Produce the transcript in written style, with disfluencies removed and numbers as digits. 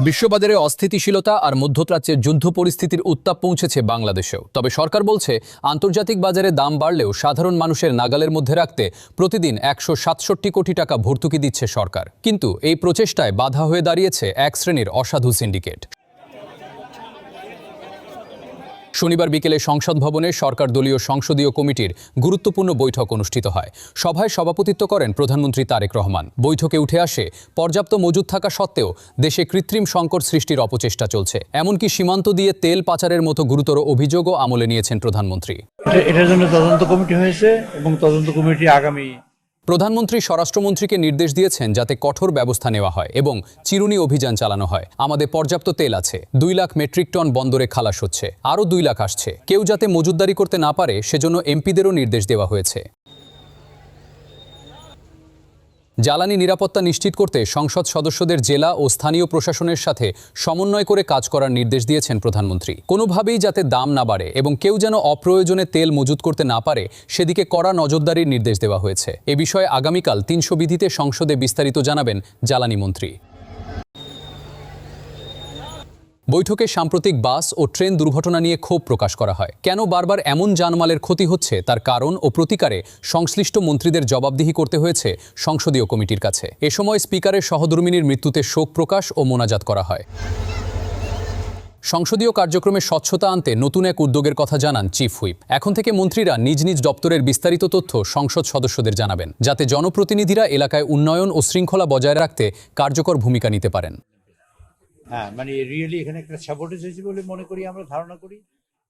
বিশ্ববাজারে অস্থিতিশীলতা আর মধ্যপ্রাচ্যের যুদ্ধ পরিস্থিতির উত্তাপ পৌঁছেছে বাংলাদেশেও। তবে সরকার বলছে, আন্তর্জাতিক বাজারে দাম বাড়লেও সাধারণ মানুষের নাগালের মধ্যে রাখতে প্রতিদিন ১৬৭ কোটি টাকা ভর্তুকি দিচ্ছে সরকার। কিন্তু এই প্রচেষ্টায় বাধা হয়ে দাঁড়িয়েছে এক শ্রেণীর অসাধু সিন্ডিকেট। শনিবার বিকেলে সংসদ ভবনে সরকার দলীয় সংসদীয় কমিটির গুরুত্বপূর্ণ বৈঠক অনুষ্ঠিত হয়। সভায় সভাপতিত্ব করেন প্রধানমন্ত্রী তারেক রহমান। বৈঠকে উঠে আসে, পর্যাপ্ত মজুদ থাকা সত্ত্বেও দেশে কৃত্রিম সংকট সৃষ্টির অপচেষ্টা চলছে। এমনকি সীমান্ত দিয়ে তেল পাচারের মতো গুরুতর অভিযোগও আমলে নিয়েছেন প্রধানমন্ত্রী। এটার জন্য তদন্ত কমিটি হয়েছে এবং তদন্ত কমিটি আগামী প্রধানমন্ত্রী স্বরাষ্ট্রমন্ত্রীকে নির্দেশ দিয়েছেন যাতে কঠোর ব্যবস্থা নেওয়া হয় এবং চিরুনি অভিযান চালানো হয়। আমাদের পর্যাপ্ত তেল আছে, ২ লাখ মেট্রিক টন বন্দরে খালাস হচ্ছে, আরও ২ লাখ আসছে। কেউ যাতে মজুতদারি করতে না পারে সেজন্য এমপিদেরও নির্দেশ দেওয়া হয়েছে। জ্বালানি নিরাপত্তা নিশ্চিত করতে সংসদ সদস্যদের জেলা ও স্থানীয় প্রশাসনের সাথে সমন্বয় করে কাজ করার নির্দেশ দিয়েছেন প্রধানমন্ত্রী। কোনোভাবেই যাতে দাম না বাড়ে এবং কেউ যেন অপ্রয়োজনে তেল মজুত করতে না পারে সেদিকে কড়া নজরদারির নির্দেশ দেওয়া হয়েছে। এ বিষয়ে আগামীকাল ৩০০ বিধিতে সংসদে বিস্তারিত জানাবেন জ্বালানি মন্ত্রী। বৈঠকে সাম্প্রতিক বাস ও ট্রেন দুর্ঘটনা নিয়ে ক্ষোভ প্রকাশ করা হয়। কেন বারবার এমন জানমালের ক্ষতি হচ্ছে তার কারণ ও প্রতিকারে সংশ্লিষ্ট মন্ত্রীদের জবাবদিহি করতে হয়েছে সংসদীয় কমিটির কাছে। এ সময় স্পিকারের সহধর্মিণীর মৃত্যুতে শোক প্রকাশ ও মোনাজাত করা হয়। সংসদীয় কার্যক্রমে স্বচ্ছতা আনতে নতুন এক উদ্যোগের কথা জানান চিফ হুইপ। এখন থেকে মন্ত্রীরা নিজ নিজ দপ্তরের বিস্তারিত তথ্য সংসদ সদস্যদের জানাবেন, যাতে জনপ্রতিনিধিরা এলাকায় উন্নয়ন ও শৃঙ্খলা বজায় রাখতে কার্যকর ভূমিকা নিতে পারেন। মানে রিয়েলি এখানে একটা স্যাবোটেজ হয়েছে বলে মনে করি, আমরা ধারণা করি।